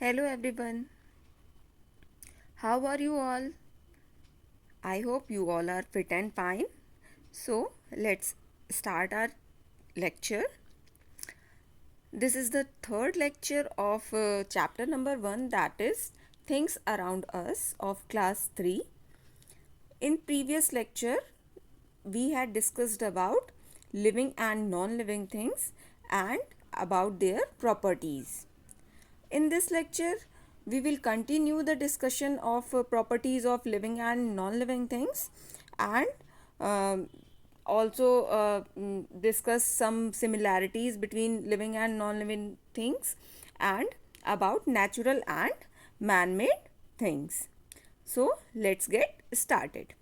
Hello everyone. How are you all? I hope you all are fit and fine. So, let's start our lecture. This is the third lecture of chapter number 1, that is Things Around Us of class 3. In previous lecture, we had discussed about living and non-living things and about their properties. In this lecture, we will continue the discussion of properties of living and non-living things and um, also discuss some similarities between living and non-living things and about natural and man-made things. So, let's get started.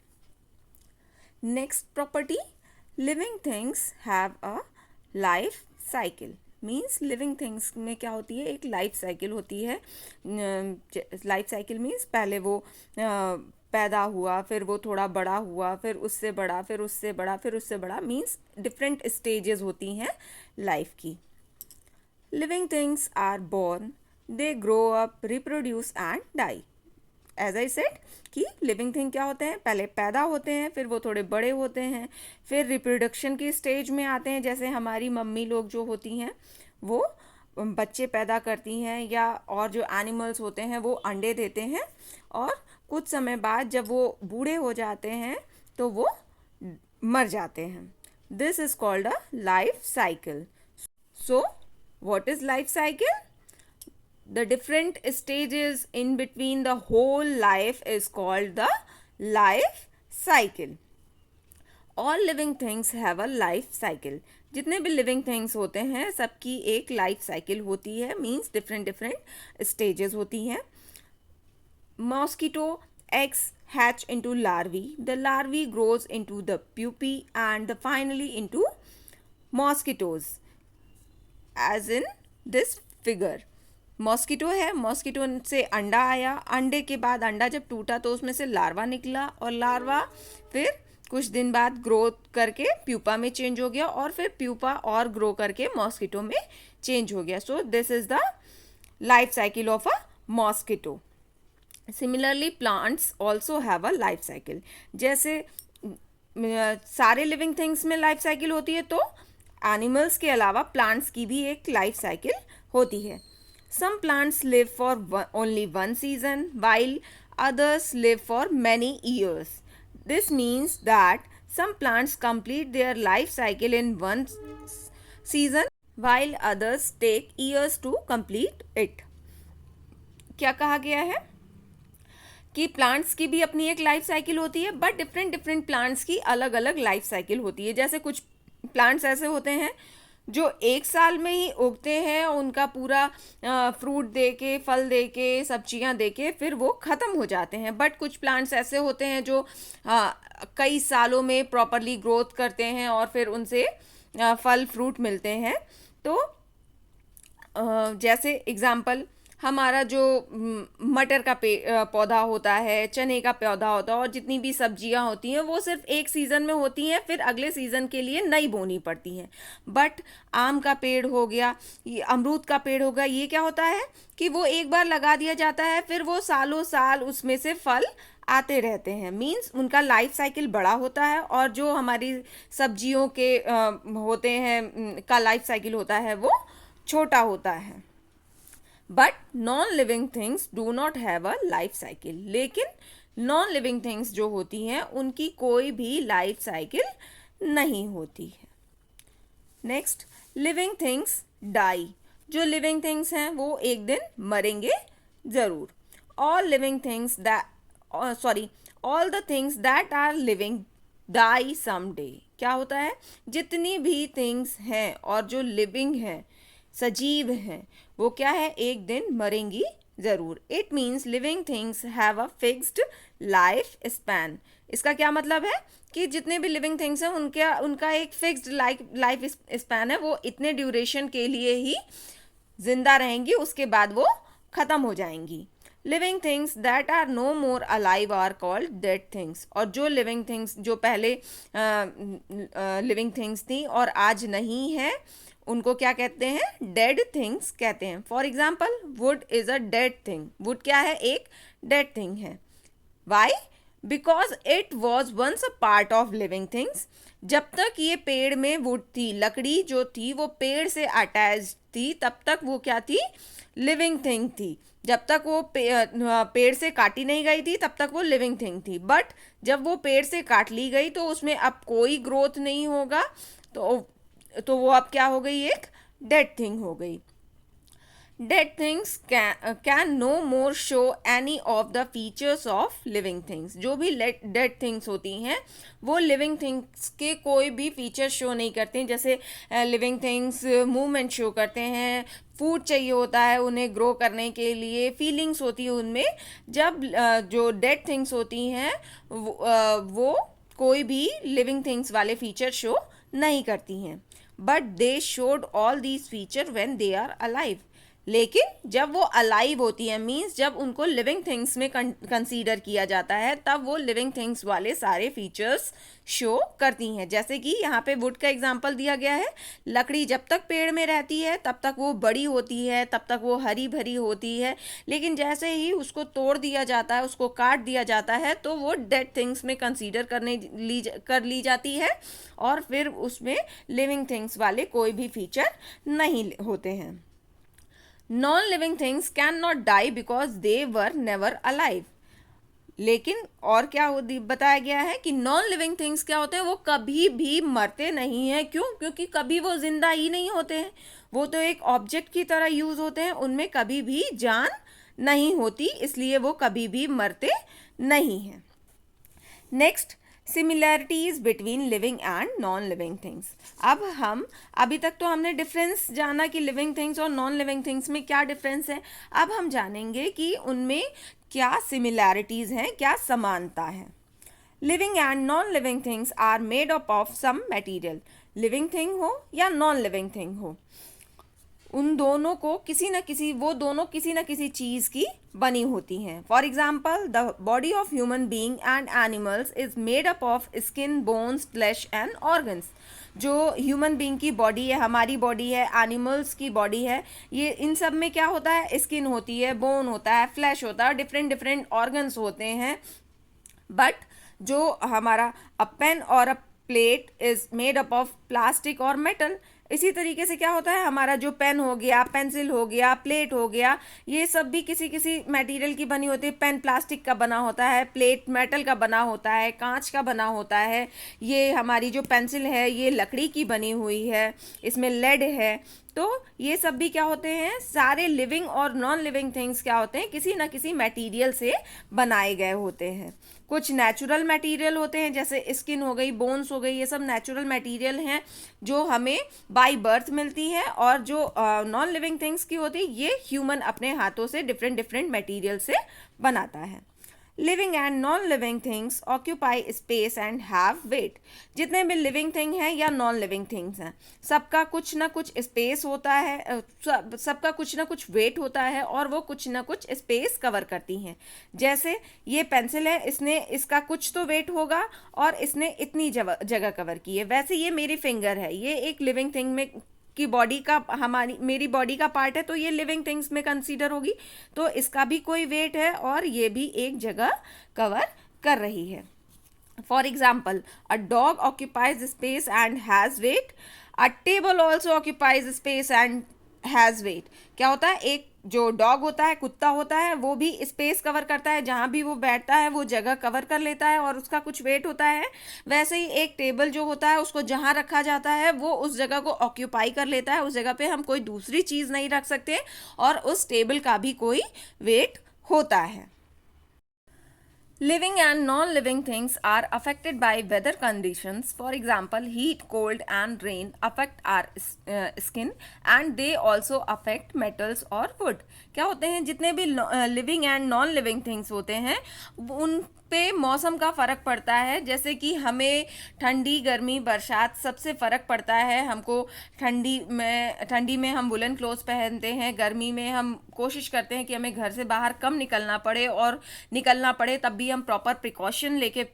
Next property, living things have a life cycle. Means living things में क्या होती है, एक life cycle होती है. Life cycle means पहले वो पैदा हुआ, फिर वो थोड़ा बड़ा हुआ, फिर उससे बड़ा, फिर उससे बड़ा, फिर उससे बड़ा. मीन्स डिफरेंट स्टेजेस होती हैं लाइफ की. Living things are born, they grow up, reproduce and die. As I said कि लिविंग थिंग क्या होते हैं, पहले पैदा होते हैं, फिर वो थोड़े बड़े होते हैं, फिर रिप्रोडक्शन की स्टेज में आते हैं. जैसे हमारी मम्मी लोग जो होती हैं वो बच्चे पैदा करती हैं, या और जो एनिमल्स होते हैं वो अंडे देते हैं, और कुछ समय बाद जब वो बूढ़े हो जाते हैं तो वो मर जाते हैं. This is called a life cycle. So what is life cycle? The different stages in between the whole life is called the life cycle. All living things have a life cycle. जितने भी living things होते हैं सबकी एक life cycle होती है. means different stages होती हैं. Mosquito eggs hatch into larvae. The larvae grows into the pupae and finally into mosquitoes, as in this figure. Mosquito है, मॉस्किटो से अंडा आया, अंडे के बाद अंडा जब टूटा तो उसमें से लार्वा निकला, और लार्वा फिर कुछ दिन बाद ग्रोथ करके प्यूपा में चेंज हो गया, और फिर प्यूपा और ग्रो करके मॉस्किटो में चेंज हो गया. So this is the life cycle of a mosquito. Similarly plants also have a life cycle. जैसे सारे लिविंग थिंग्स में लाइफ साइकिल होती है, तो एनिमल्स के अलावा प्लांट्स की भी एक लाइफ साइकिल होती है. Some plants live for only one season, while others live for many years. This means that some plants complete their life cycle in one season, while others take years to complete it. क्या कहा गया है कि plants की भी अपनी एक life cycle होती है, बट डिफरेंट प्लांट्स की अलग अलग लाइफ साइकिल होती है. जैसे कुछ प्लांट्स ऐसे होते हैं जो एक साल में ही उगते हैं, उनका पूरा फ्रूट दे के, फल दे के, सब्जियां दे के फिर वो ख़त्म हो जाते हैं. बट कुछ प्लांट्स ऐसे होते हैं जो कई सालों में प्रॉपरली ग्रोथ करते हैं और फिर उनसे फल फ्रूट मिलते हैं. तो जैसे एग्जाम्पल, हमारा जो मटर का पौधा होता है, चने का पौधा होता है, और जितनी भी सब्जियां होती हैं वो सिर्फ एक सीज़न में होती हैं, फिर अगले सीज़न के लिए नई बोनी पड़ती हैं. बट आम का पेड़ हो गया, ये अमरूद का पेड़ हो गया, ये क्या होता है कि वो एक बार लगा दिया जाता है, फिर वो सालों साल उसमें से फल आते रहते हैं. मीन्स उनका लाइफ साइकिल बड़ा होता है, और जो हमारी सब्जियों के होते हैं का लाइफ साइकिल होता है वो छोटा होता है. But non living things do not have a life cycle. लेकिन नॉन लिविंग थिंग्स जो होती हैं उनकी कोई भी लाइफ साइकिल नहीं होती है. Next, living things die. जो लिविंग थिंग्स हैं वो एक दिन मरेंगे ज़रूर. All living things that all the things that are living die some day. क्या होता है, जितनी भी थिंग्स हैं और जो लिविंग हैं, सजीव हैं, वो क्या है, एक दिन मरेंगी ज़रूर. It means living things have a fixed life span. इसका क्या मतलब है कि जितने भी लिविंग थिंग्स हैं उनका एक फिक्स्ड लाइफ स्पैन है. वो इतने ड्यूरेशन के लिए ही जिंदा रहेंगी, उसके बाद वो ख़त्म हो जाएंगी. Living things that are no more alive are called dead things. और जो लिविंग थिंग्स जो पहले लिविंग थिंग्स थी और आज नहीं है, उनको क्या कहते हैं, डेड थिंग्स कहते हैं. For example wood is a dead thing. Wood क्या है, एक डेड थिंग है. Why? Because it was once a part of living things. जब तक ये पेड़ में वुड थी, लकड़ी जो थी वो पेड़ से अटैच थी, तब तक वो क्या थी, लिविंग थिंग थी. जब तक वो पेड़ से काटी नहीं गई थी तब तक वो लिविंग थिंग थी. बट जब वो पेड़ से काट ली गई तो उसमें अब कोई ग्रोथ नहीं होगा, तो वो अब क्या हो गई, एक डेड थिंग हो गई. Dead things can no more show any of the features of living things. जो भी dead things होती हैं वो living things के कोई भी फीचर शो नहीं करते हैं. जैसे living things मूवमेंट शो करते हैं, फूड चाहिए होता है उन्हें ग्रो करने के लिए, फीलिंग्स होती है उनमें. जब जो डेड थिंग्स होती हैं वो कोई भी लिविंग थिंग्स वाले फीचर शो नहीं करती हैं. But they showed all these feature when they are alive. लेकिन जब वो अलाइव होती है, मीन्स जब उनको लिविंग थिंग्स में कंसीडर किया जाता है, तब वो लिविंग थिंग्स वाले सारे फीचर्स शो करती हैं. जैसे कि यहाँ पे वुड का एग्जांपल दिया गया है. लकड़ी जब तक पेड़ में रहती है तब तक वो बड़ी होती है, तब तक वो हरी भरी होती है. लेकिन जैसे ही उसको तोड़ दिया जाता है, उसको काट दिया जाता है, तो वो डेड थिंग्स में कंसीडर कर ली जाती है और फिर उसमें लिविंग थिंग्स वाले कोई भी फीचर नहीं होते हैं. Non-living things cannot die because they were never alive. लेकिन और क्या बताया गया है कि नॉन लिविंग थिंग्स क्या होते हैं, वो कभी भी मरते नहीं हैं. क्यों? क्योंकि कभी वो जिंदा ही नहीं होते हैं. वो तो एक ऑब्जेक्ट की तरह यूज होते हैं, उनमें कभी भी जान नहीं होती, इसलिए वो कभी भी मरते नहीं हैं. Next, similarities between living and non living things. अभी तक तो हमने डिफरेंस जाना कि लिविंग थिंग्स और नॉन लिविंग थिंग्स में क्या डिफरेंस है. अब हम जानेंगे कि उनमें क्या सिमिलैरिटीज हैं, क्या समानता है. Living and non living things are made up of some material. Living thing हो या नॉन लिविंग थिंग हो, उन दोनों को किसी न किसी चीज की बनी होती हैं. For example, the body of human being and animals is made up of skin, bones, flash and organs. जो ह्यूमन बीइंग की बॉडी है, हमारी बॉडी है, एनिमल्स की बॉडी है, ये इन सब में क्या होता है, स्किन होती है, बोन होता है, फ्लैश होता है, डिफरेंट डिफरेंट ऑर्गन्स होते हैं. बट जो हमारा अ पेन और अ plate is made up of plastic और मेटल. इसी तरीके से क्या होता है, हमारा जो पेन हो गया, पेंसिल हो गया, प्लेट हो गया, ये सब भी किसी मटेरियल की बनी होती है. पेन प्लास्टिक का बना होता है, प्लेट मेटल का बना होता है, कांच का बना होता है. ये हमारी जो पेंसिल है ये लकड़ी की बनी हुई है, इसमें लेड है. तो ये सब भी क्या होते हैं, सारे लिविंग और नॉन लिविंग थिंग्स क्या होते हैं, किसी न किसी मटेरियल से बनाए गए होते हैं. कुछ नेचुरल मटेरियल होते हैं, जैसे स्किन हो गई, बोन्स हो गई, ये सब नेचुरल मटेरियल हैं जो हमें बाय बर्थ मिलती है. और जो नॉन लिविंग थिंग्स की होती है, ये ह्यूमन अपने हाथों से डिफरेंट डिफरेंट मटेरियल से बनाता है. Living and non living things occupy space and have weight. जितने भी लिविंग थिंग हैं या नॉन लिविंग थिंग्स हैं, सबका कुछ ना कुछ स्पेस होता है, सबका कुछ ना कुछ वेट होता है और वो कुछ ना कुछ स्पेस कवर करती हैं. जैसे ये पेंसिल है, इसका कुछ तो वेट होगा और इसने इतनी जगह कवर की है. वैसे ये मेरी फिंगर है, ये एक लिविंग थिंग में की बॉडी का, मेरी बॉडी का पार्ट है, तो ये लिविंग थिंग्स में कंसीडर होगी. तो इसका भी कोई वेट है और ये भी एक जगह कवर कर रही है. For example, a dog occupies space and has weight. A table also occupies space and has weight. क्या होता है, एक जो डॉग होता है, कुत्ता होता है, वो भी स्पेस कवर करता है, जहाँ भी वो बैठता है वो जगह कवर कर लेता है और उसका कुछ वेट होता है. वैसे ही एक टेबल जो होता है, उसको जहाँ रखा जाता है वो उस जगह को ऑक्यूपाई कर लेता है. उस जगह पे हम कोई दूसरी चीज़ नहीं रख सकते और उस टेबल का भी कोई वेट होता है. Living and non-living things are affected by weather conditions. For example, heat, cold and rain affect our skin and they also affect metals or wood. क्या होते हैं, जितने भी living and non-living things होते हैं पे मौसम का फ़र्क पड़ता है। जैसे कि हमें ठंडी, गर्मी, बरसात सबसे फ़र्क पड़ता है। हमको ठंडी में हम वुलन क्लोथ्स पहनते हैं, गर्मी में हम कोशिश करते हैं कि हमें घर से बाहर कम निकलना पड़े, और निकलना पड़े तब भी हम प्रॉपर प्रिकॉशन लेके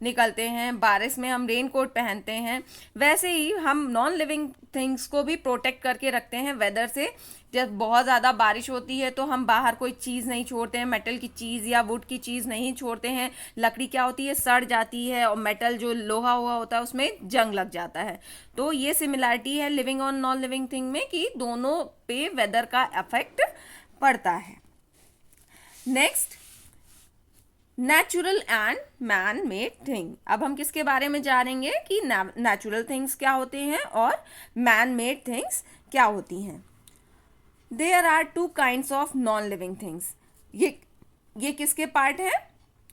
निकलते हैं। बारिश में हम रेन कोट पहनते हैं। वैसे ही हम नॉन लिविंग थिंग्स को भी प्रोटेक्ट करके रखते हैं वेदर से। जब बहुत ज़्यादा बारिश होती है तो हम बाहर कोई चीज़ नहीं छोड़ते हैं, मेटल की चीज़ या वुड की चीज़ नहीं छोड़ते हैं। लकड़ी क्या होती है, सड़ जाती है, और मेटल जो लोहा हुआ होता है उसमें जंग लग जाता है। तो ये सिमिलैरिटी है लिविंग और नॉन लिविंग थिंग में, कि दोनों पे वेदर का इफेक्ट पड़ता है। Next, natural and man made thing. अब हम किसके बारे में जानेंगे कि नेचुरल थिंग्स क्या होते हैं और मैन मेड थिंग्स क्या होती हैं। There are two kinds of non living things. ये किसके पार्ट है,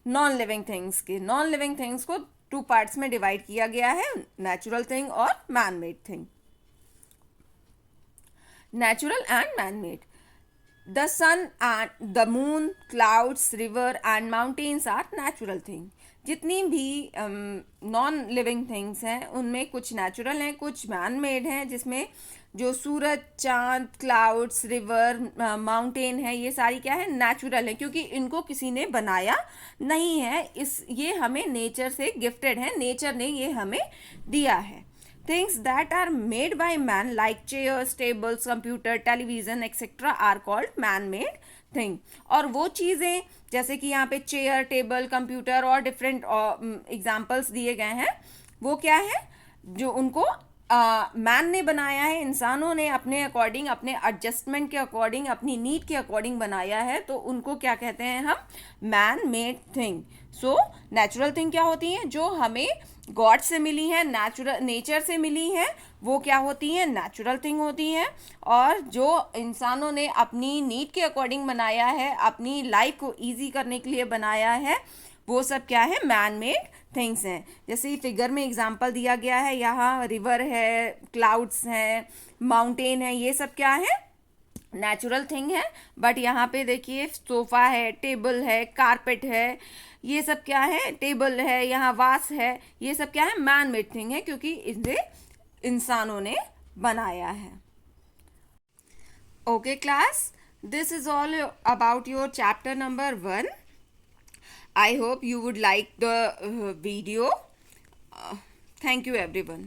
नॉन लिविंग थिंग्स के। नॉन लिविंग थिंग्स को टू पार्ट्स में डिवाइड किया गया है, नेचुरल थिंग और man made thing. Natural and man made. The sun and the moon, clouds, river and mountains are natural thing. जितनी भी नॉन लिविंग थिंग्स हैं उनमें कुछ नेचुरल हैं, कुछ मैन मेड हैं, जिसमें जो सूरज, चांद, क्लाउड्स, रिवर, माउंटेन है, ये सारी क्या है, नेचुरल है, क्योंकि इनको किसी ने बनाया नहीं है। ये हमें नेचर से गिफ्टेड है, नेचर ने ये हमें दिया है। Things that are made by man like chairs, tables, computer, television, etc. are called man-made thing. और वो चीज़ें जैसे कि यहाँ पे चेयर, टेबल, कंप्यूटर और डिफरेंट एग्जाम्पल्स दिए गए हैं, वो क्या है, जो उनको मैन ने बनाया है, इंसानों ने अपने अकॉर्डिंग, अपने एडजस्टमेंट के अकॉर्डिंग, अपनी नीड के अकॉर्डिंग बनाया है, तो उनको क्या कहते हैं हम, man made thing. So natural thing क्या होती हैं, जो हमें गॉड से मिली है, नेचर से मिली है, वो क्या होती हैं, नेचुरल थिंग होती हैं। और जो इंसानों ने अपनी नीड के अकॉर्डिंग बनाया है, अपनी लाइफ को ईजी करने के लिए बनाया है, वो सब क्या है, मैन मेड थिंग्स हैं। जैसे फिगर में एग्जांपल दिया गया है, यहाँ रिवर है, क्लाउड्स हैं, माउंटेन है, ये सब क्या है, नेचुरल थिंग है। बट यहाँ पे देखिए सोफा है, टेबल है, कारपेट है, ये सब क्या है, टेबल है, यहाँ वास है, ये सब क्या है, मैन मेड थिंग है, क्योंकि इसे इंसानों ने बनाया है। Okay class, this is all about your chapter number 1. I hope you would like the video. Thank you everyone.